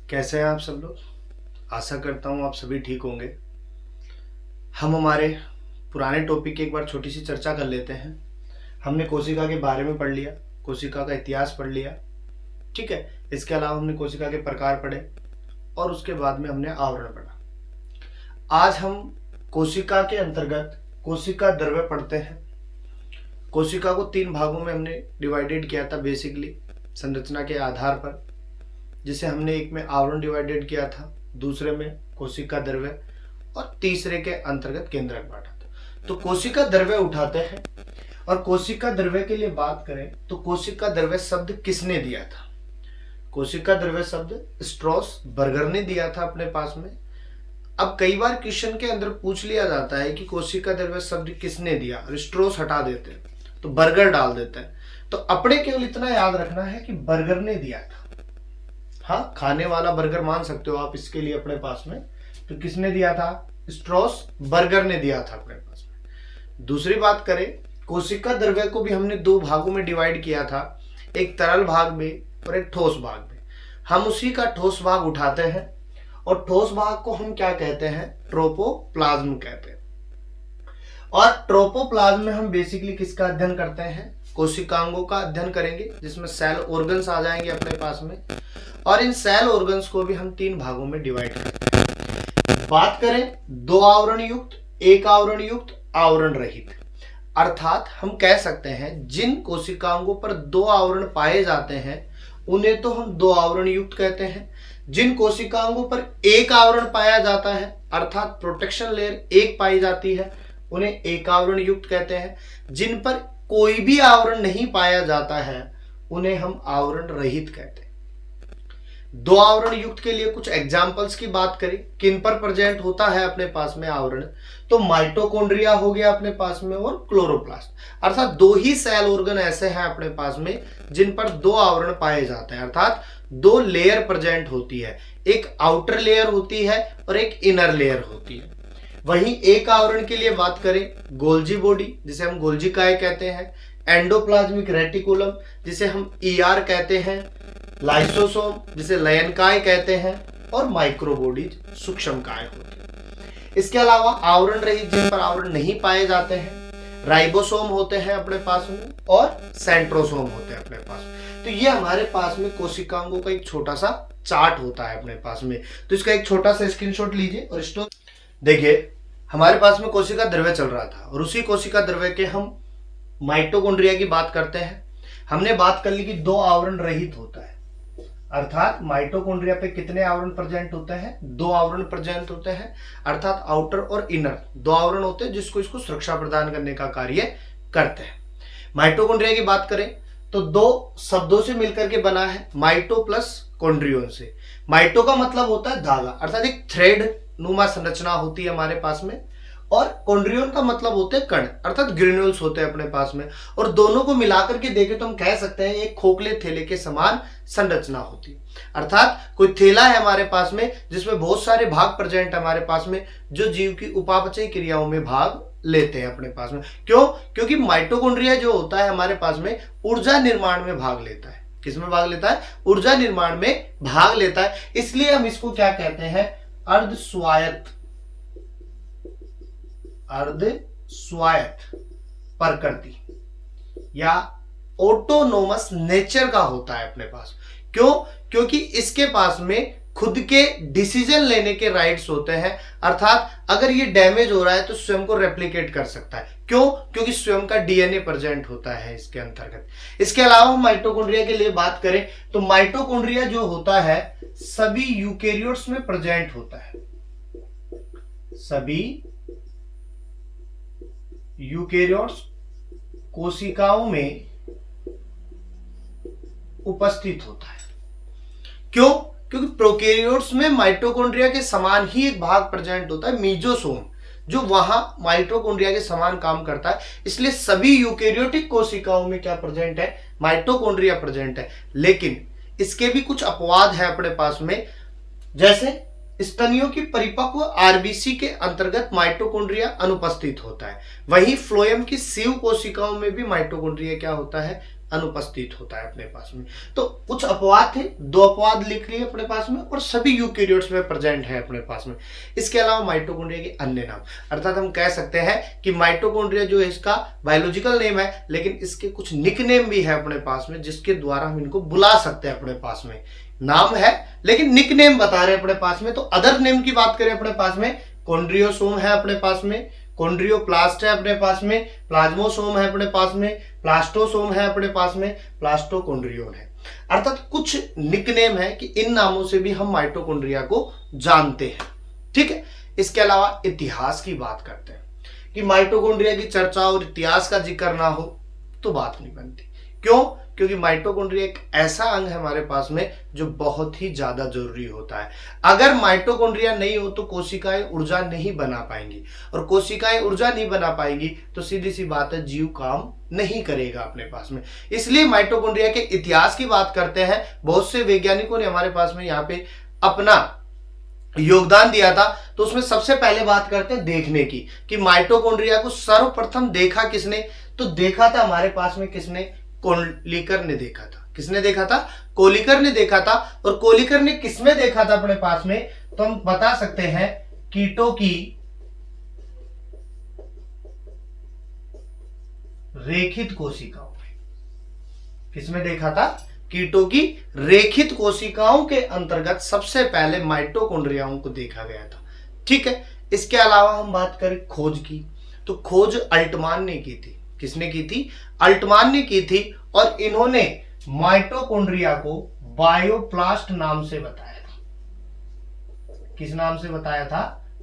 कैसे हैं आप सब लोग। आशा करता हूँ आप सभी ठीक होंगे। हम हमारे पुराने टॉपिक की एक बार छोटी सी चर्चा कर लेते हैं। हमने कोशिका के बारे में पढ़ लिया, कोशिका का इतिहास पढ़ लिया, ठीक है। इसके अलावा हमने कोशिका के प्रकार पढ़े और उसके बाद में हमने आवरण पढ़ा। आज हम कोशिका के अंतर्गत कोशिका द्रव्य पढ़ते हैं। कोशिका को 3 भागों में हमने डिवाइडेड किया था बेसिकली संरचना के आधार पर, जिसे हमने एक में आवरण डिवाइडेड किया था, दूसरे में कोशिका द्रव्य और तीसरे के अंतर्गत केंद्रक बांटा था। तो कोशिका द्रव्य उठाते हैं और कोशिका द्रव्य के लिए बात करें तो कोशिका द्रव्य शब्द किसने दिया था? कोशिका द्रव्य शब्द स्ट्रॉसबर्गर ने दिया था अपने पास में। अब कई बार क्वेश्चन के अंदर पूछ लिया जाता है कि कोशिका द्रव्य शब्द किसने दिया, स्ट्रॉस हटा देते हैं तो बर्गर डाल देते हैं। तो अपने केवल इतना याद रखना है कि बर्गर ने दिया था। हाँ, खाने वाला बर्गर मान सकते हो आप इसके लिए अपने पास में। तो किसने दिया था? स्ट्रॉसबर्गर ने दिया था अपने पास में। दूसरी बात करें, कोशिका द्रव्य को भी हमने 2 भागों में डिवाइड किया था, एक तरल भाग में और एक ठोस भाग में। हम उसी का ठोस भाग उठाते हैं और ठोस भाग को हम क्या कहते हैं? ट्रोपोप्लाज्म कहते हैं। और ट्रोपोप्लाज्म में हम बेसिकली किसका अध्ययन करते हैं? कोशिकांगों का अध्ययन करेंगे, जिसमें सेल ऑर्गन्स आ जाएंगे अपने पास में। और इन सेल ऑर्गन्स को भी हम 3 भागों में डिवाइड करते हैं। बात करें 2 आवरण युक्त, 1 आवरण युक्त, आवरण रहित। अर्थात हम कह सकते हैं जिन कोशिकांगों पर 2 आवरण पाए जाते हैं उन्हें तो हम 2 आवरण युक्त कहते हैं। जिन कोशिकांगों पर 1 आवरण पाया जाता है अर्थात प्रोटेक्शन लेयर 1 पाई जाती है उन्हें 1 आवरण युक्त कहते हैं। जिन पर कोई भी आवरण नहीं पाया जाता है उन्हें हम आवरण रहित कहते हैं। 2 आवरण युक्त के लिए कुछ एग्जाम्पल्स की बात करें, किन पर प्रेजेंट होता है अपने पास में आवरण, तो माइटोकॉन्ड्रिया हो गया अपने पास में और क्लोरोप्लास्ट। अर्थात 2 ही सेल ऑर्गन ऐसे हैं अपने पास में जिन पर 2 आवरण पाए जाते हैं, अर्थात 2 लेयर प्रेजेंट होती है। एक आउटर लेयर होती है और एक इनर लेयर होती है। वहीं 1 आवरण के लिए बात करें, गोल्जी बॉडी जिसे हम गोल्जी काय कहते हैं, एंडोप्लाज्मिक रेटिकुलम जिसे हम ईआर कहते हैं, लाइसोसोम जिसे लयनकाय कहते हैं और माइक्रोबॉडीज सूक्ष्मकाय होते हैं। इसके अलावा आवरण रहित जिन पर आवरण नहीं पाए जाते हैं, राइबोसोम होते हैं अपने पास में और सेंट्रोसोम होते हैं अपने पास में। तो ये हमारे पास में कोशिकांगों का एक छोटा सा चार्ट होता है अपने पास में। तो इसका एक छोटा सा स्क्रीनशॉट लीजिए और स्टोर देखिए। हमारे पास में कोशिका द्रव्य चल रहा था और उसी कोशिका द्रव्य के हम माइटोकॉन्ड्रिया की बात करते हैं। हमने बात कर ली कि 2 आवरण रहित होता है, अर्थात माइटोकॉन्ड्रिया पे कितने आवरण प्रेजेंट होते हैं? 2 आवरण प्रेजेंट होते हैं, अर्थात आउटर और इनर 2 आवरण होते हैं जिसको इसको सुरक्षा प्रदान करने का कार्य करते हैं। माइटोकॉन्ड्रिया की बात करें तो 2 शब्दों से मिलकर के बना है, माइटो प्लस कॉन्ड्रियोन से। माइटो का मतलब होता है धागा, अर्थात एक थ्रेड नुमा संरचना होती है हमारे पास में, और कॉन्ड्रियोन का मतलब होते हैं कण, अर्थात ग्रेन्यूल्स होते हैं अपने पास में। और दोनों को मिलाकर के देखें तो हम कह सकते हैं एक खोखले थैले के समान संरचना होती है। अर्थात कोई थैला है हमारे पास में जिसमें बहुत सारे भाग प्रेजेंट है हमारे पास में, जो जीव की उपापचय क्रियाओं में भाग लेते हैं अपने पास में। क्यों? क्योंकि माइटोकॉन्ड्रिया जो होता है हमारे पास में ऊर्जा निर्माण में भाग लेता है। किसमें भाग लेता है? ऊर्जा निर्माण में भाग लेता है। इसलिए हम इसको क्या कहते हैं? अर्ध स्वायत्त प्रकृति या ऑटोनोमस नेचर का होता है अपने पास। क्यों? क्योंकि इसके पास में खुद के डिसीजन लेने के राइट्स होते हैं, अर्थात अगर ये डैमेज हो रहा है तो स्वयं को रेप्लिकेट कर सकता है। क्यों? क्योंकि स्वयं का डीएनए प्रेजेंट होता है इसके अंतर्गत। इसके अलावा हम माइटोकॉन्ड्रिया के लिए बात करें तो माइटोकॉन्ड्रिया जो होता है सभी यूकेरियोट्स में प्रेजेंट होता है, सभी यूकेरियोट्स कोशिकाओं में उपस्थित होता है। क्यों? क्योंकि प्रोकैरियोट्स में माइटोकॉन्ड्रिया के समान ही एक भाग प्रेजेंट होता है, मीजोसोम, जो वहां माइटोकॉन्ड्रिया के समान काम करता है। इसलिए सभी यूकेरियोटिक कोशिकाओं में क्या प्रेजेंट है? माइटोकॉन्ड्रिया प्रेजेंट है। लेकिन इसके भी कुछ अपवाद है अपने पास में, जैसे स्तनियों की परिपक्व आरबीसी के अंतर्गत माइटोकॉन्ड्रिया अनुपस्थित होता है। वहीं फ्लोएम की सीव कोशिकाओं में भी माइटोकॉन्ड्रिया क्या होता है? अनुपस्थित होता है अपने पास में। तो कुछ अपवाद थे, 2 अपवाद लिख लिए अपने पास में, और सभी यूकेरियोट्स में प्रेजेंट है अपने पास में। इसके अलावा माइटोकॉन्ड्रिया के अन्य नाम, अर्थात हम कह सकते हैं कि माइटोकॉन्ड्रिया जो है इसका बायोलॉजिकल नेम है, लेकिन इसके कुछ निकनेम भी है अपने पास में, जिसके द्वारा हम इनको बुला सकते हैं अपने पास में। नाम है लेकिन निकनेम बता रहे हैं अपने पास में। तो अदर नेम की बात करें अपने पास में, कॉन्ड्रियोसोम है अपने पास में, कॉन्ड्रियोप्लास्ट है अपने पास में, प्लाज्मोसोम है अपने पास में, प्लास्टोसोम है अपने पास में, प्लास्टोकॉन्ड्रियोन है। अर्थात कुछ निकनेम है कि इन नामों से भी हम माइटोकॉन्ड्रिया को जानते हैं। ठीक है, इसके अलावा इतिहास की बात करते हैं कि माइटोकॉन्ड्रिया की चर्चा और इतिहास का जिक्र ना हो तो बात नहीं बनती। क्यों? क्योंकि माइटोकॉन्ड्रिया एक ऐसा अंग है हमारे पास में जो बहुत ही ज्यादा जरूरी होता है। अगर माइटोकॉन्ड्रिया नहीं हो तो कोशिकाएं ऊर्जा नहीं बना पाएंगी, और कोशिकाएं ऊर्जा नहीं बना पाएंगी तो सीधी सी बात है, जीव काम नहीं करेगा अपने पास में। इसलिए माइटोकॉन्ड्रिया के इतिहास की बात करते हैं। बहुत से वैज्ञानिकों ने हमारे पास में यहाँ पे अपना योगदान दिया था। तो उसमें सबसे पहले बात करते हैं देखने की, कि माइटोकॉन्ड्रिया को सर्वप्रथम देखा किसने? तो देखा था हमारे पास में किसने? कोलिकर ने देखा था। किसने देखा था? कोलिकर ने देखा था। और कोलिकर ने किसमें देखा था अपने पास में? तो हम बता सकते हैं कीटों की रेखित कोशिकाओं में। किसमें देखा था? कीटों की रेखित कोशिकाओं के अंतर्गत सबसे पहले माइटोकॉन्ड्रियाओं को देखा गया था। ठीक है, इसके अलावा हम बात करें खोज की, तो खोज अल्टमान ने की थी। किसने की थी? अल्टमान ने की थी। और इन्होंने माइटोकॉन्ड्रिया को बायोप्लास्ट नाम से बताया था। किस नाम से बताया था?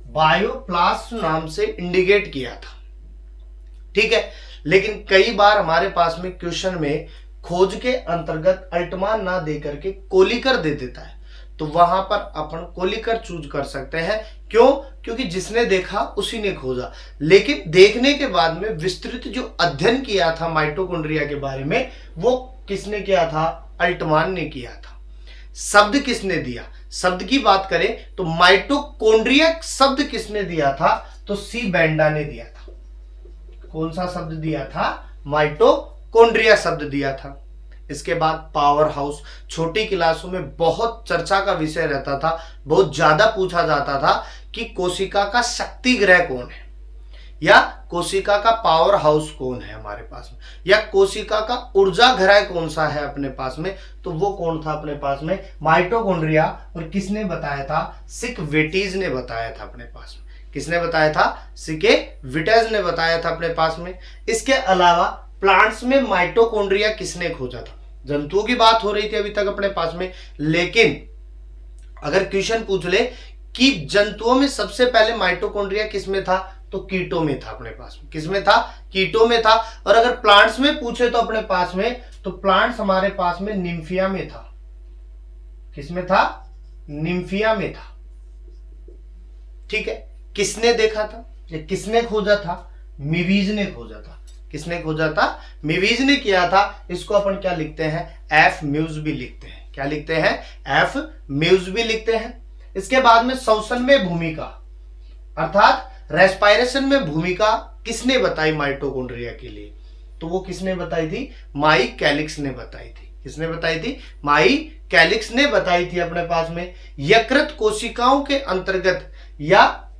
बायोप्लास्ट नाम से इंडिकेट किया था। ठीक है, लेकिन कई बार हमारे पास में क्वेश्चन में खोज के अंतर्गत अल्टमान ना दे करके कोलिकर दे देता है, तो वहां पर अपन कोलिकर चूज कर सकते हैं। क्यों? क्योंकि जिसने देखा उसी ने खोजा। लेकिन देखने के बाद में विस्तृत जो अध्ययन किया था माइटोकॉन्ड्रिया के बारे में, वो किसने किया था? अल्टमान ने किया था। शब्द किसने दिया? शब्द की बात करें तो माइटोकॉन्ड्रिया शब्द किसने दिया था? तो सी बेंडा ने दिया था। कौन सा शब्द दिया था? माइटोकॉन्ड्रिया शब्द दिया था। इसके बाद पावर हाउस, छोटी क्लासों में बहुत चर्चा का विषय रहता था, बहुत ज्यादा पूछा जाता था कि कोशिका का शक्ति ग्रह कौन है, या कोशिका का पावर हाउस कौन है हमारे पास में, या कोशिका का ऊर्जा ग्रह कौन सा है अपने पास में। तो वो कौन था अपने पास में? माइटोकॉन्ड्रिया। और किसने बताया था? सिकवेटीज ने बताया था अपने पास में। किसने बताया था? सिकवेटीज ने बताया था अपने पास में। इसके अलावा प्लांट्स में माइटोकॉन्ड्रिया किसने खोजा था? जंतुओं की बात हो रही थी अभी तक अपने पास में, लेकिन अगर क्वेश्चन पूछ ले कि जंतुओं में सबसे पहले माइटोकॉन्ड्रिया किसमें था, तो कीटों में था अपने पास में। किसमें था? कीटों में था। और अगर प्लांट्स में पूछे तो अपने पास में, तो प्लांट्स हमारे पास में निम्फिया में था। किसमें था? निम्फिया में था। ठीक है, किसने देखा था या किसने खोजा था? मिवीज ने खोजा था। किसने खोजा था? मिवीज ने किया था। इसको अपन क्या लिखते हैं? एफ म्यूज भी लिखते हैं। क्या लिखते हैं? एफ म्यूज भी लिखते हैं। इसके बाद में श्वसन में भूमिका, अर्थात रेस्पिरेशन में भूमिका किसने बताई माइटोकॉन्ड्रिया के लिए? तो वो किसने बताई थी? माई कैलिक्स ने बताई थी। किसने बताई थी? माई कैलिक्स ने बताई थी अपने पास में। यकृत कोशिकाओं के अंतर्गत, या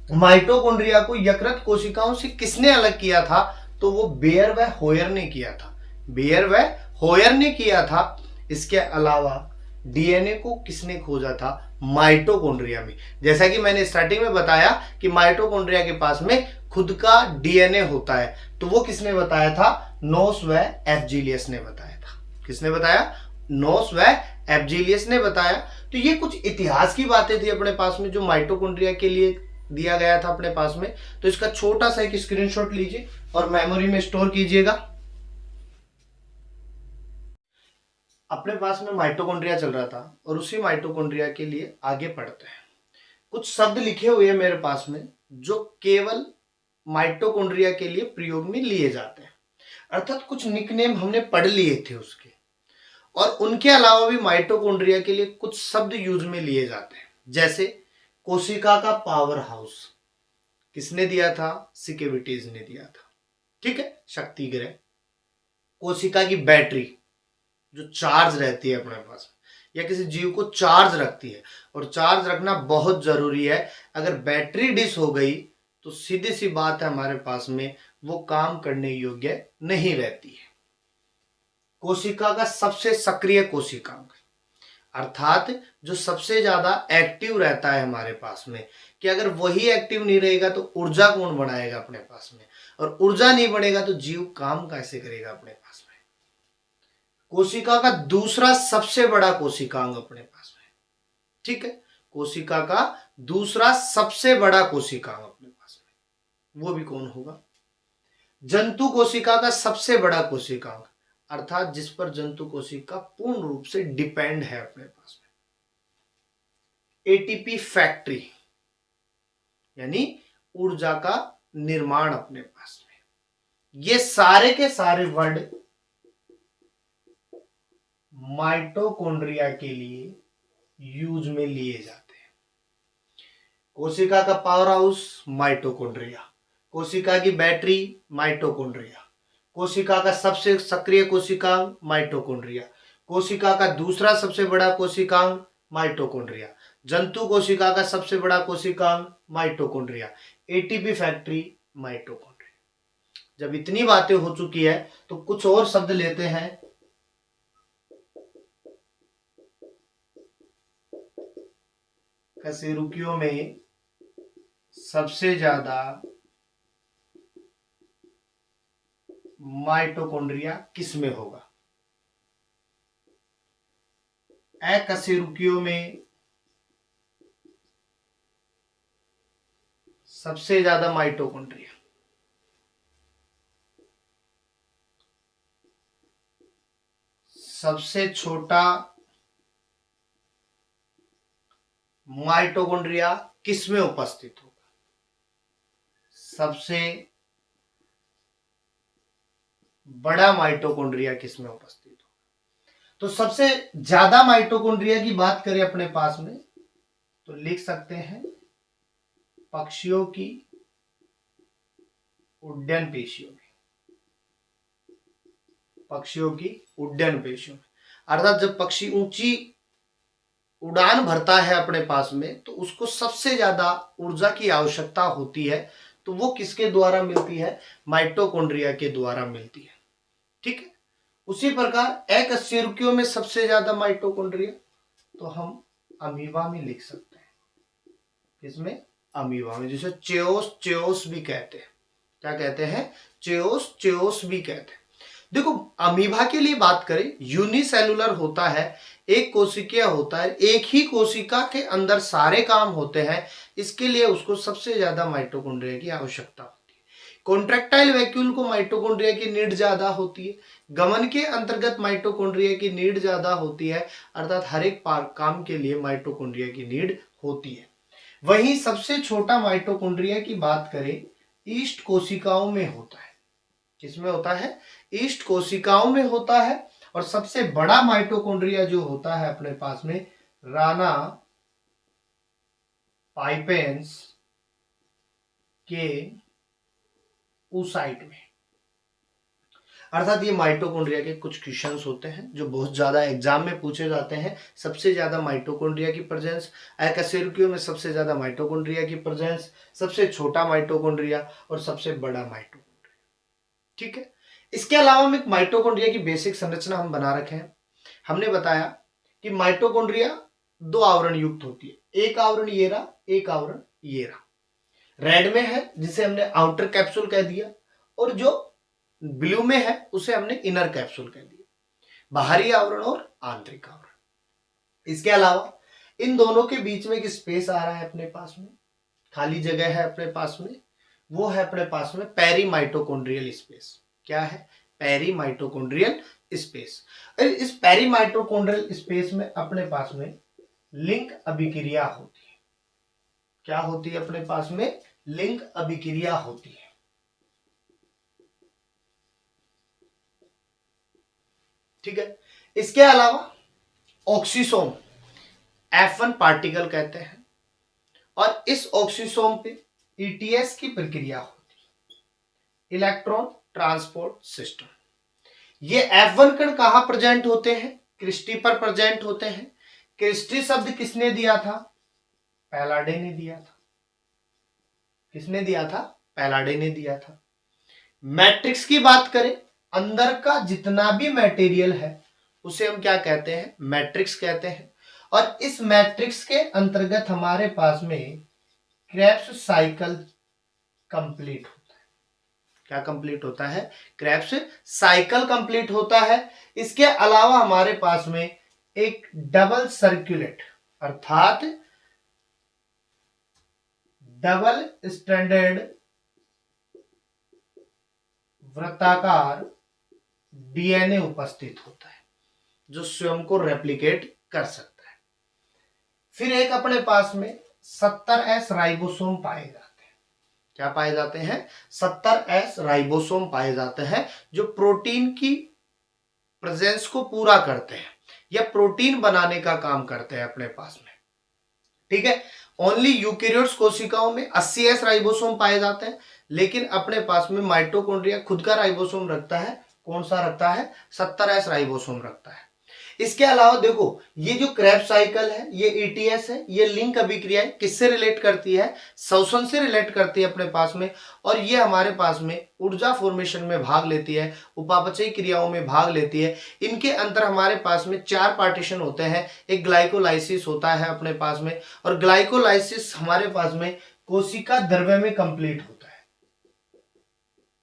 माइटोकॉन्ड्रिया को यकृत कोशिकाओं से किसने अलग किया था? तो वो बेयर व होयर ने किया था। बेयर व होयर ने किया था। इसके अलावा डीएनए को किसने खोजा था? माइटोकॉन्ड्रिया में। जैसा कि मैंने स्टार्टिंग में बताया कि माइटोकॉन्ड्रिया के पास में खुद का डीएनए होता है, तो वो किसने बताया था? नोस व एफजिलियस ने बताया था। किसने बताया? नोस व एफजिलियस ने बताया। तो ये कुछ इतिहास की बातें थी अपने पास में जो माइटोकॉन्ड्रिया के लिए दिया गया था अपने पास में। तो इसका छोटा सा एक स्क्रीनशॉट लीजिए और मेमोरी में स्टोर कीजिएगा। अपने पास में माइटोकॉन्ड्रिया चल रहा था और उसी माइटोकॉन्ड्रिया के लिए आगे पढ़ते हैं। कुछ शब्द लिखे हुए हैं मेरे पास में जो केवल माइटोकॉन्ड्रिया के लिए प्रयोग में लिए जाते हैं, अर्थात कुछ निकनेम हमने पढ़ लिए थे उसके, और उनके अलावा भी माइटोकॉन्ड्रिया के लिए कुछ शब्द यूज में लिए जाते हैं। जैसे कोशिका का पावर हाउस किसने दिया था? सिकेविटीज ने दिया था। ठीक है, शक्ति ग्रह। कोशिका की बैटरी जो चार्ज रहती है अपने पास या किसी जीव को चार्ज रखती है, और चार्ज रखना बहुत जरूरी है। अगर बैटरी डिस हो गई तो सीधी सी बात है हमारे पास में वो काम करने योग्य नहीं रहती है। कोशिका का सबसे सक्रिय कोशिकांग अर्थात जो सबसे ज्यादा एक्टिव रहता है हमारे पास में, कि अगर वही एक्टिव नहीं रहेगा तो ऊर्जा कौन बनाएगा अपने पास में, और ऊर्जा नहीं बनेगा तो जीव काम कैसे करेगा अपने पास में। कोशिका का दूसरा सबसे बड़ा कोशिकांग अपने पास में, ठीक है, कोशिका का दूसरा सबसे बड़ा कोशिकांग अपने पास में, वो भी कौन होगा? जंतु कोशिका का सबसे बड़ा कोशिकांग, अर्थात जिस पर जंतु कोशिका पूर्ण रूप से डिपेंड है अपने पास में। एटीपी फैक्ट्री यानी ऊर्जा का निर्माण अपने पास में। ये सारे के सारे वर्ड माइटोकॉन्ड्रिया के लिए यूज में लिए जाते हैं। कोशिका का पावर हाउस माइटोकॉन्ड्रिया, कोशिका की बैटरी माइटोकॉन्ड्रिया, कोशिका का सबसे सक्रिय कोशिकांग माइटोकॉन्ड्रिया, कोशिका का दूसरा सबसे बड़ा कोशिकांग माइटोकॉन्ड्रिया, जंतु कोशिका का सबसे बड़ा कोशिकांग माइटोकॉन्ड्रिया, एटीपी फैक्ट्री माइटोकॉन्ड्रिया। जब इतनी बातें हो चुकी है तो कुछ और शब्द लेते हैं। कशेरुकियों में सबसे ज्यादा माइटोकॉन्ड्रिया किसमें होगा? अकशेरुकियों में सबसे ज्यादा माइटोकॉन्ड्रिया सबसे छोटा माइटोकॉन्ड्रिया किसमें उपस्थित होगा? सबसे बड़ा माइटोकॉन्ड्रिया किसमें उपस्थित होगा? तो सबसे ज्यादा माइटोकॉन्ड्रिया की बात करें अपने पास में तो लिख सकते हैं पक्षियों की उड्डयन पेशियों में, पक्षियों की उड्डयन पेशियों में। अर्थात जब पक्षी ऊंची उड़ान भरता है अपने पास में तो उसको सबसे ज्यादा ऊर्जा की आवश्यकता होती है, तो वो किसके द्वारा मिलती है? माइटोकॉन्ड्रिया के द्वारा मिलती है, ठीक है। उसी प्रकार अकशेरुकियों में सबसे ज्यादा माइटोकॉन्ड्रिया तो हम अमीबा में लिख सकते हैं। किसमें? अमीबा में, जिसे चेओस चेओस भी कहते हैं। क्या कहते हैं? चेओस चेओस भी कहते हैं। देखो अमीबा के लिए बात करें, यूनिसेलुलर होता है, एक कोशिकीय होता है, एक ही कोशिका के अंदर सारे काम होते हैं, इसके लिए उसको सबसे ज्यादा माइटोकॉन्ड्रिया की आवश्यकता होती है। कॉन्ट्रैक्टाइल वैक्यूल को माइटोकॉन्ड्रिया की नीड ज्यादा होती है, गमन के अंतर्गत माइटोकॉन्ड्रिया की नीड ज्यादा होती है, अर्थात हर एक काम के लिए माइटोकॉन्ड्रिया की नीड होती है। वहीं सबसे छोटा माइटोकॉन्ड्रिया की बात करें, ईस्ट कोशिकाओं में होता है। किसमें होता है? ईस्ट कोशिकाओं में होता है। और सबसे बड़ा माइटोकॉन्ड्रिया जो होता है अपने पास में राना पाइपेंस के ऊसाइट में। अर्थात ये माइटोकॉन्ड्रिया के कुछ क्वेश्चंस होते हैं जो बहुत ज्यादा एग्जाम में पूछे जाते हैं। सबसे ज्यादा माइटोकॉन्ड्रिया की प्रेजेंस, अकशेरुकियों में सबसे ज्यादा माइटोकॉन्ड्रिया की प्रेजेंस, सबसे छोटा माइटोकॉन्ड्रिया और सबसे बड़ा माइटोकॉन्ड्रिया, ठीक है। इसके अलावा में माइटोकॉन्ड्रिया की बेसिक संरचना हम बना रखे हैं। हमने बताया कि माइटोकॉन्ड्रिया दो आवरण युक्त होती है, एक आवरण ये रहा, एक आवरण ये रहा। रेड में है जिसे हमने आउटर कैप्सूल कह दिया, और जो ब्लू में है उसे हमने इनर कैप्सूल कह दिया, बाहरी आवरण और आंतरिक आवरण। इसके अलावा इन दोनों के बीच में एक स्पेस आ रहा है अपने पास में, खाली जगह है अपने पास में, वो है अपने पास में पेरी माइटोकॉन्ड्रियल स्पेस। क्या है? Perimitochondrial space. इस पेरी माइटोकॉन्ड्रियल स्पेस में अपने पास में लिंक अभिक्रिया होती है। क्या होती है अपने पास में? लिंक अभिक्रिया होती है, ठीक है। इसके अलावा ऑक्सीसोम F1 पार्टिकल कहते हैं, और इस ऑक्सीसोम पे ईटीएस की प्रक्रिया होती है, इलेक्ट्रॉन ट्रांसपोर्ट सिस्टम। ये F1 कण कहां प्रेजेंट होते हैं? क्रिस्टी पर प्रेजेंट होते हैं। क्रिस्टी शब्द किसने दिया था? पैलाडे ने दिया था। किसने दिया था? पैलाडे ने दिया था। मैट्रिक्स की बात करें, अंदर का जितना भी मटेरियल है उसे हम क्या कहते हैं? मैट्रिक्स कहते हैं। और इस मैट्रिक्स के अंतर्गत हमारे पास में क्रेब्स साइकिल कंप्लीट होता है। क्या कंप्लीट होता है? क्रेब्स साइकिल कंप्लीट होता है। इसके अलावा हमारे पास में एक डबल सर्कुलेट अर्थात डबल स्टैंडर्ड वृत्ताकार डीएनए उपस्थित होता है जो स्वयं को रेप्लिकेट कर सकता है। फिर एक अपने पास में 70S राइबोसोम पाए जाते हैं। क्या पाए जाते हैं? 70S राइबोसोम पाए जाते हैं जो प्रोटीन की प्रेजेंस को पूरा करते हैं या प्रोटीन बनाने का काम करते हैं अपने पास में। ठीक है, ओनली यूकेरियोट्स कोशिकाओं में 80S राइबोसोम पाए जाते हैं, लेकिन अपने पास में माइटोकॉन्ड्रिया खुद का राइबोसोम रखता है। कौन सा रखता है? 70S राइबोसोम रखता है। इसके अलावा देखो, ये जो क्रेब्स साइकिल है, ये ETS है, ये लिंक अभिक्रिया किससे रिलेट करती है? श्वसन से रिलेट करती है अपने पास में। और ये हमारे पास में ऊर्जा फॉर्मेशन में भाग लेती है, उपापचयी क्रियाओं में भाग लेती है। इनके अंदर हमारे पास में 4 पार्टीशन होते हैं। एक ग्लाइकोलाइसिस होता है अपने पास में, और ग्लाइकोलाइसिस हमारे पास में कोशिका द्रव्य में कंप्लीट होता है।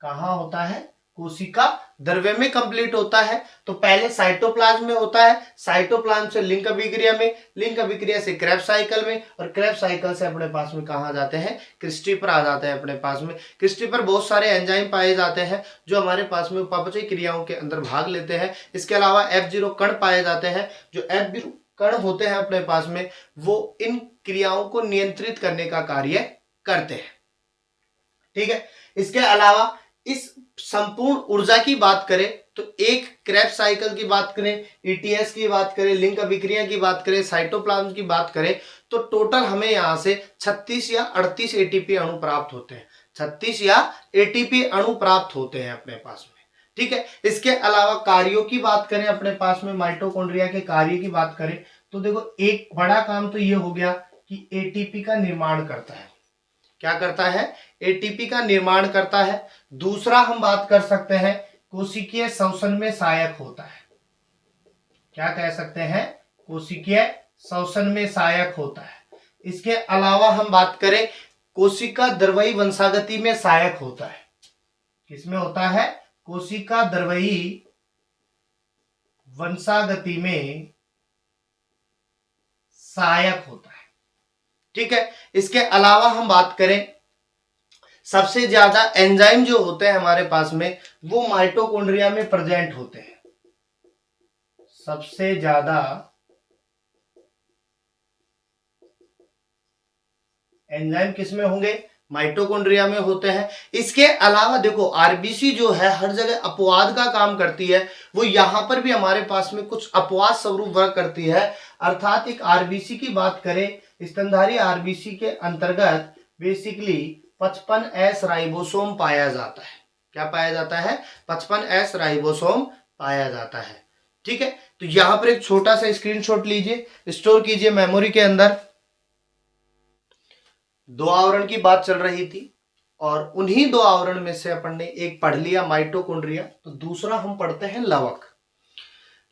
कहां होता है? कोशिका द्रव्य में कंप्लीट होता है। तो पहले साइटोप्लाज्म में होता है, साइटोप्लाज्म से लिंक अभिक्रिया में, लिंक अभिक्रिया से क्रेब्स साइकिल में, और क्रेब्स साइकिल से अपने पास में कहां जाते हैं? क्रिस्टी पर आ जाते हैं अपने पास में। क्रिस्टी पर बहुत सारे एंजाइम पाए जाते हैं जो हमारे पास में उपापचयी क्रियाओं के अंदर भाग लेते हैं। इसके अलावा F0 कण पाए जाते हैं। जो F0 कण होते हैं अपने पास में, वो इन क्रियाओं को नियंत्रित करने का कार्य करते हैं। ठीक है, इसके अलावा इस संपूर्ण ऊर्जा की बात करें तो एक क्रेब्स साइकिल की बात करें, ETS की बात करें, लिंक अभिक्रिया की बात करें, साइटोप्लाज्म की बात करें, तो टोटल हमें यहां से 36 या 38 ATP अणु प्राप्त होते हैं। 36 या ATP अणु प्राप्त होते हैं अपने पास में। ठीक है, इसके अलावा कार्यों की बात करें अपने पास में, माइटोकॉन्ड्रिया के कार्य की बात करें तो देखो, एक बड़ा काम तो ये हो गया कि ATP का निर्माण करता है। क्या करता है? ATP का निर्माण करता है। दूसरा हम बात कर सकते हैं, कोशिकीय श्वसन में सहायक होता है। क्या कह सकते हैं? कोशिकीय श्वसन में सहायक होता है। इसके अलावा हम बात करें, कोशिका द्रव्यी वंशागति में सहायक होता है। किसमें होता है? कोशिका द्रव्यी वंशागति में सहायक होता है। ठीक है, इसके अलावा हम बात करें, सबसे ज्यादा एंजाइम जो होते हैं हमारे पास में वो माइटोकॉन्ड्रिया में प्रेजेंट होते हैं। सबसे ज्यादा एंजाइम किसमें होंगे? माइटोकॉन्ड्रिया में होते हैं। इसके अलावा देखो, आरबीसी जो है हर जगह अपवाद का काम करती है, वो यहां पर भी हमारे पास में कुछ अपवाद स्वरूप वर्क करती है। अर्थात एक आरबीसी की बात करें, स्तनधारी आरबीसी के अंतर्गत बेसिकली 55S राइबोसोम पाया जाता है। क्या पाया जाता है? 55S राइबोसोम पाया जाता है। ठीक है, तो यहां पर एक छोटा सा स्क्रीनशॉट लीजिए, स्टोर कीजिए मेमोरी के अंदर। 2 आवरण की बात चल रही थी और उन्हीं 2 आवरण में से अपन ने एक पढ़ लिया माइटोकॉन्ड्रिया, तो दूसरा हम पढ़ते हैं लवक।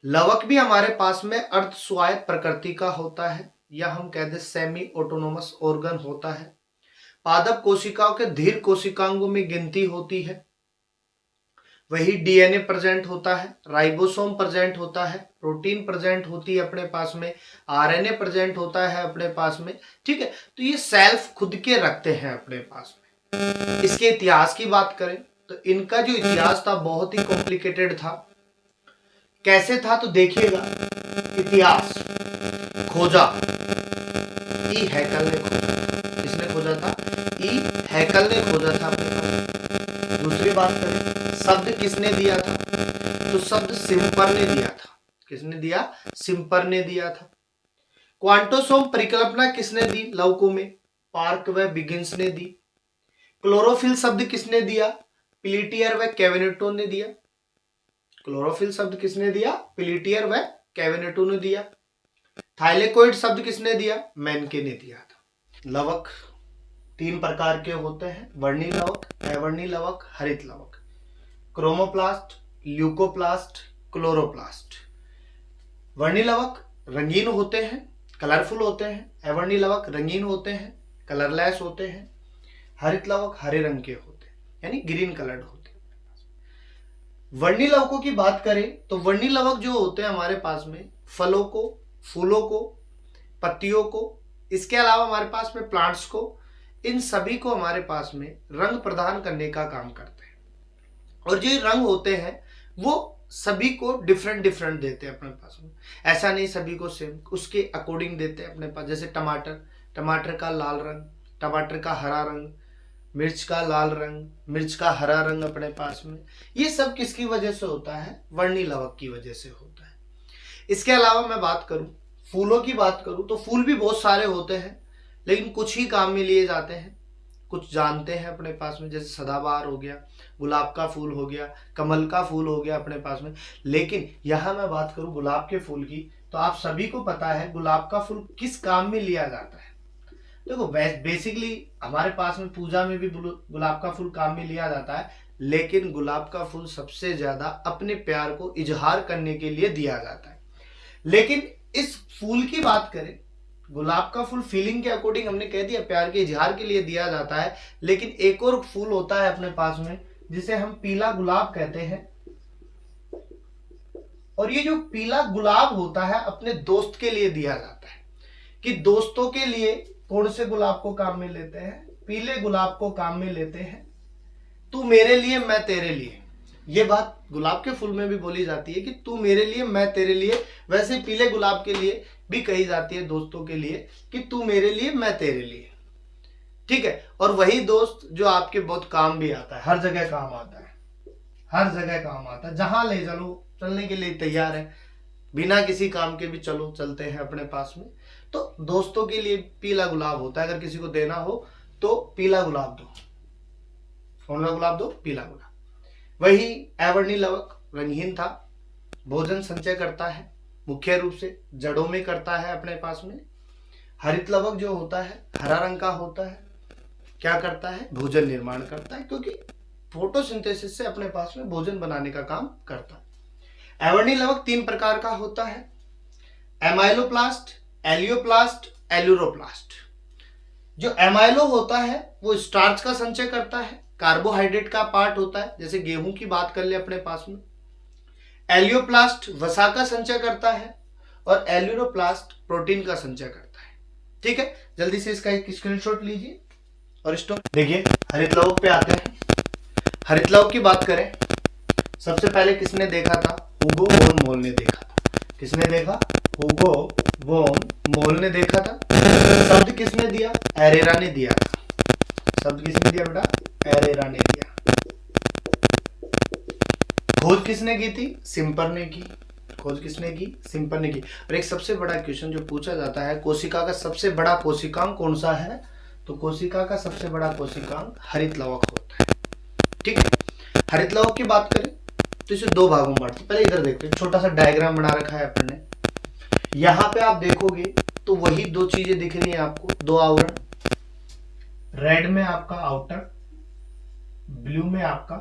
लवक भी हमारे पास में अर्ध स्वायत्त प्रकृति का होता है, या हम कहते हैं सेमी ऑटोनोमस ऑर्गन होता है। पादप कोशिकाओं के धीर कोशिकांगों में गिनती होती है। वही डीएनए प्रेजेंट होता है, राइबोसोम प्रेजेंट होता है, प्रोटीन प्रेजेंट होती है अपने पास में, आरएनए प्रेजेंट होता है अपने पास में। ठीक है, तो ये सेल्फ खुद के रखते हैं अपने पास में। इसके इतिहास की बात करें तो इनका जो इतिहास था बहुत ही कॉम्प्लिकेटेड था। कैसे था तो देखिएगा, इतिहास खोजा ई हैकल ने खोजा। किसने खोजा था? ई हैकल ने खोजा था अपने पास। दूसरी बात करें, शब्द किसने दिया था? तो शब्द सिम्पर ने दिया था। किसने दिया? सिम्पर ने दिया था। क्वांटोसोम परिकल्पना किसने दी? लवकों में पार्क व बिगिंस ने दी। क्लोरोफिल शब्द किसने दिया? पिलिटियर व कैवेनेटो ने दिया। क्लोरोफिल शब्द किसने दिया? पिलिटियर व कैवेनेटो ने दिया। थाइलेकोइड शब्द किसने दिया? मेनके ने दिया था। लवक 3 प्रकार के होते हैं, वर्णी लवक, अवर्णी लवक, हरित लवक। Chromoplast, leucoplast, chloroplast. वर्णी लवक रंगीन होते हैं, कलरफुल होते हैं। अवर्णी लवक रंगीन होते हैं, कलरलेस होते हैं। हरित लवक हरे रंग के होते हैं, यानी ग्रीन कलर्ड होते हैं। वर्णी लवकों की बात करें तो वर्णी लवक जो होते हैं हमारे पास में फलों को, फूलों को, पत्तियों को, इसके अलावा हमारे पास में प्लांट्स को, इन सभी को हमारे पास में रंग प्रदान करने का काम करते हैं। और जो रंग होते हैं वो सभी को डिफरेंट डिफरेंट देते हैं अपने पास में, ऐसा नहीं सभी को सेम, उसके अकॉर्डिंग देते हैं अपने पास। जैसे टमाटर, टमाटर का लाल रंग, टमाटर का हरा रंग, मिर्च का लाल रंग, मिर्च का हरा रंग अपने पास में। ये सब किसकी वजह से होता है? वर्णी लवक की वजह से होता है। इसके अलावा मैं बात करूं, फूलों की बात करूं तो फूल भी बहुत सारे होते हैं, लेकिन कुछ ही काम में लिए जाते हैं, कुछ जानते हैं अपने पास में। जैसे सदाबहार हो गया, गुलाब का फूल हो गया, कमल का फूल हो गया अपने पास में। लेकिन यहां मैं बात करूं गुलाब के फूल की, तो आप सभी को पता है गुलाब का फूल किस काम में लिया जाता है। देखो बेसिकली हमारे पास में पूजा में भी गुलाब का फूल काम में लिया जाता है, लेकिन गुलाब का फूल सबसे ज्यादा अपने प्यार को इजहार करने के लिए दिया जाता है। लेकिन इस फूल की बात करें, गुलाब का फूल फीलिंग के अकॉर्डिंग हमने कह दिया प्यार के इजहार के लिए दिया जाता है, लेकिन एक और फूल होता है अपने पास में जिसे हम पीला गुलाब कहते हैं। और ये जो पीला गुलाब होता है अपने दोस्त के लिए दिया जाता है, कि दोस्तों के लिए कौन से गुलाब को काम में लेते हैं? पीले गुलाब को काम में लेते हैं। तू मेरे लिए मैं तेरे लिए, ये बात गुलाब के फूल में भी बोली जाती है कि तू मेरे लिए मैं तेरे लिए। वैसे पीले गुलाब के लिए भी कही जाती है दोस्तों के लिए कि तू मेरे लिए मैं तेरे लिए, ठीक है। और वही दोस्त जो आपके बहुत काम भी आता है, हर जगह काम आता है, हर जगह काम आता है, जहां ले चलो चलने के लिए तैयार है, बिना किसी काम के भी चलो चलते हैं अपने पास में। तो दोस्तों के लिए पीला गुलाब होता है। अगर किसी को देना हो तो पीला गुलाब दो, कौन सा गुलाब दो? पीला गुलाब। वही अवर्णी लवक रंगहीन था, भोजन संचय करता है, मुख्य रूप से जड़ों में करता है अपने पास में। हरित लवक जो होता है हरा रंग का होता है, क्या करता है? भोजन निर्माण करता है, क्योंकि फोटोसिंथेसिस से अपने पास में भोजन बनाने का काम करता है। अवर्णी लवक 3 प्रकार का होता है, एमाइलोप्लास्ट, एलियोप्लास्ट, एल्यूरोप्लास्ट। जो एमाइलो होता है वो स्टार्च का संचय करता है, कार्बोहाइड्रेट का पार्ट होता है, जैसे गेहूं की बात कर ले अपने पास में। एलियोप्लास्ट वसा का संचय करता है, और एल्यूरोप्लास्ट प्रोटीन का संचय करता है, ठीक है। जल्दी से इसका एक स्क्रीनशॉट लीजिए और स्टॉप। देखिए हरित लवक पे आते हैं। हरित लवक की बात करें, सबसे पहले किसने देखा था? हुगो वॉन मोल ने देखा था। किसने देखा? हुगो वॉन मोल ने देखा था। शब्द किसने दिया? एरेरा ने दिया था। शब्द किसने दिया बेटा? एरेरा ने दिया। खोज किसने की थी? सिम्पर ने की। खोज किसने की? सिम्पर ने की। और एक सबसे बड़ा क्वेश्चन जो पूछा जाता है, कोशिका का सबसे बड़ा कोशिकांग कौन सा है? तो कोशिका का सबसे बड़ा कोशिकांग हरित लवक होता है, ठीक है। हरित लवक की बात करें तो इसे 2 भागों में बांटते हैं। पहले इधर देखते हैं, छोटा सा डायग्राम बना रखा है अपन ने। यहां पे आप देखोगे तो वही 2 चीजें दिख रही हैं आपको, 2 आवरण। रेड में आपका आउटर, ब्लू में आपका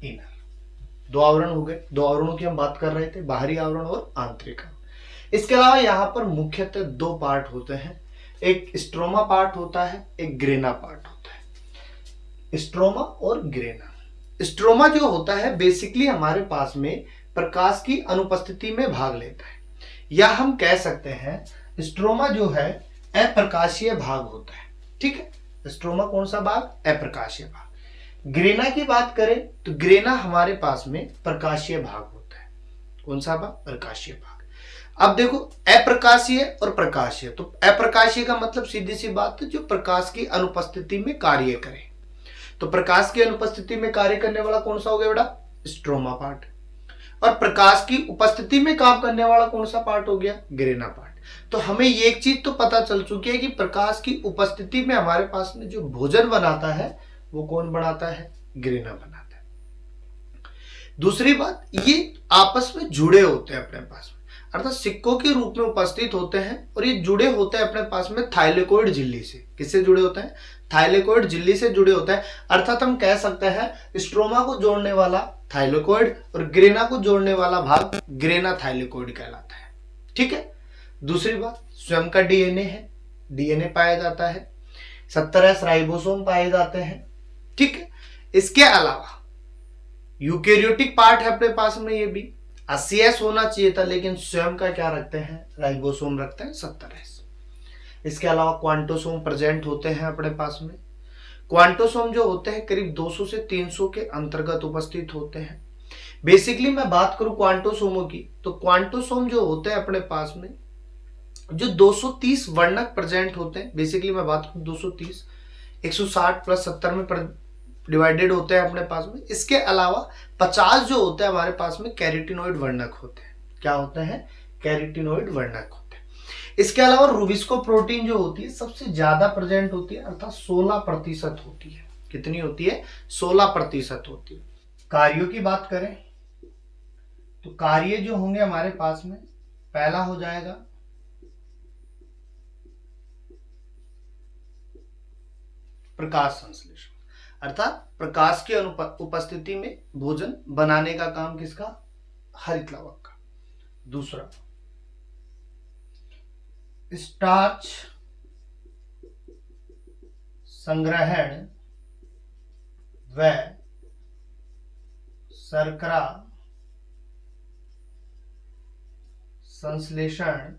इनर। 2 आवरण हो गए। 2 आवरणों की हम बात कर रहे थे, बाहरी आवरण और आंतरिक आवरण। इसके अलावा यहाँ पर मुख्यतः 2 पार्ट होते हैं, एक स्ट्रोमा पार्ट होता है, एक ग्रेना पार्ट होता है। स्ट्रोमा और ग्रेना। स्ट्रोमा जो होता है बेसिकली हमारे पास में प्रकाश की अनुपस्थिति में भाग लेता है, या हम कह सकते हैं स्ट्रोमा जो है अप्रकाशीय भाग होता है, ठीक है। स्ट्रोमा कौन सा भाग? अप्रकाशीय भाग। ग्रेना की बात करें तो ग्रेना हमारे पास में प्रकाशीय भाग होता है। कौन सा भाग? प्रकाशीय भाग। अब देखो अप्रकाशीय और प्रकाशीय, तो अप्रकाशीय का मतलब सीधी सी बात है जो प्रकाश की अनुपस्थिति में कार्य करे। तो प्रकाश की अनुपस्थिति में कार्य करने वाला कौन सा हो गया बेटा? Stroma part. और प्रकाश की उपस्थिति में काम करने वाला कौन सा पार्ट हो गया? Grana part. तो हमें ये एक चीज तो पता चल चुकी है कि प्रकाश की उपस्थिति में हमारे पास में जो भोजन बनाता है वो कौन बनाता है? ग्रेना बनाता है। दूसरी बात, ये आपस में जुड़े होते हैं अपने पास में, अर्थात सिक्कों के रूप में उपस्थित होते हैं और ये जुड़े होते हैं अपने पास में थाइलेकोइड झिल्ली से। किससे जुड़े होते हैं? थाइलेकोइड झिल्ली से जुड़े होते हैं। अर्थात हम कह सकते हैं स्ट्रोमा को जोड़ने वाला थाइलेकोइड और ग्रेना को जोड़ने वाला भाग ग्रेना थाइलेकोइड कहलाता है। ठीक है। दूसरी बात, स्वयं का डीएनए है, डीएनए पाया जाता है, 70S राइबोसोम पाए जाते हैं। ठीक है। इसके अलावा यूकेरियोटिक पार्ट है अपने पास में, ये भी 80S होना चाहिए था, लेकिन स्वयं का क्या रखते हैं? राइबोसोम रखते हैं 70S। इसके अलावा क्वांटोसोम प्रेजेंट होते हैं अपने पास में। क्वांटोसोम जो होते हैं करीब 200 से 300 के अंतर्गत उपस्थित होते हैं। बेसिकली मैं बात करूं क्वांटोसोमों की, तो क्वांटोसोम जो होते हैं अपने पास में जो 230 वर्णक प्रेजेंट होते हैं। बेसिकली मैं बात करूं 230, 160 प्लस 70 में डिवाइडेड होते हैं अपने पास में। इसके अलावा 50 जो होते हैं हमारे पास में कैरोटिनॉइड वर्णक होते हैं। क्या होते हैं? कैरोटिनॉइड वर्णक होते हैं। इसके अलावा रूबिस्को प्रोटीन जो होती है सबसे ज्यादा प्रेजेंट होती है, अर्थात 16% होती है। कितनी होती है? 16% होती है। कार्यों की बात करें तो कार्य जो होंगे हमारे पास में, पहला हो जाएगा प्रकाश संश्लेषण, अर्थात प्रकाश की उपस्थिति में भोजन बनाने का काम किसका? हरित लवक का। दूसरा, स्टार्च संग्रहण व शर्करा संश्लेषण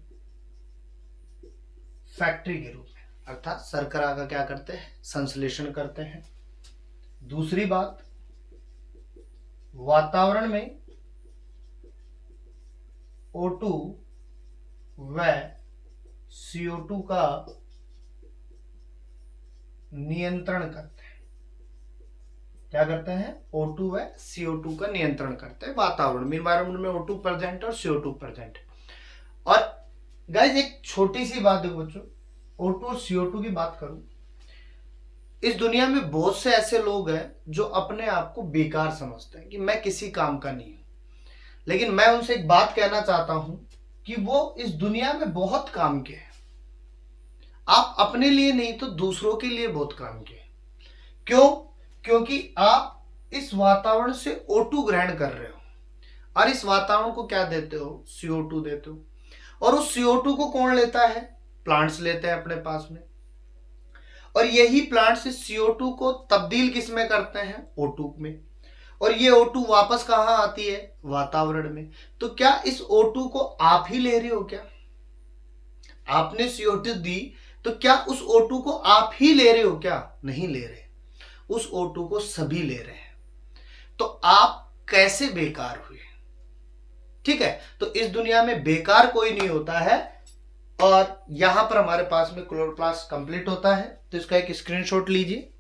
फैक्ट्री के रूप में, अर्थात शर्करा का क्या करते हैं? संश्लेषण करते हैं। दूसरी बात, वातावरण में O2 व CO2 का नियंत्रण करते हैं। क्या करते हैं? O2 व CO2 का नियंत्रण करते हैं वातावरण में। एनवायरमेंट में O2 प्रेजेंट और CO2 प्रेजेंट। और गाइस एक छोटी सी बात देखो बच्चों, O2 और CO2 की बात करूं, इस दुनिया में बहुत से ऐसे लोग हैं जो अपने आप को बेकार समझते हैं कि मैं किसी काम का नहीं हूं। लेकिन मैं उनसे एक बात कहना चाहता हूं कि वो इस दुनिया में बहुत काम के हैं। आप अपने लिए नहीं तो दूसरों के लिए बहुत काम के हैं। क्यों? क्योंकि आप इस वातावरण से O2 ग्रहण कर रहे हो और इस वातावरण को क्या देते हो? CO2 देते हो। और उस CO2 को कौन लेता है? प्लांट्स लेते हैं अपने पास में। और यही प्लांट्स इस CO2 को तब्दील किस में करते हैं? O2 में। और ये O2 वापस कहां आती है? वातावरण में। तो क्या इस O2 को आप ही ले रहे हो? क्या आपने CO2 दी तो क्या उस O2 को आप ही ले रहे हो? क्या नहीं ले रहे, उस O2 को सभी ले रहे हैं। तो आप कैसे बेकार हुए? ठीक है। तो इस दुनिया में बेकार कोई नहीं होता है। और यहां पर हमारे पास में क्लोरोप्लास्ट कंप्लीट होता है। तो इसका एक स्क्रीनशॉट लीजिए।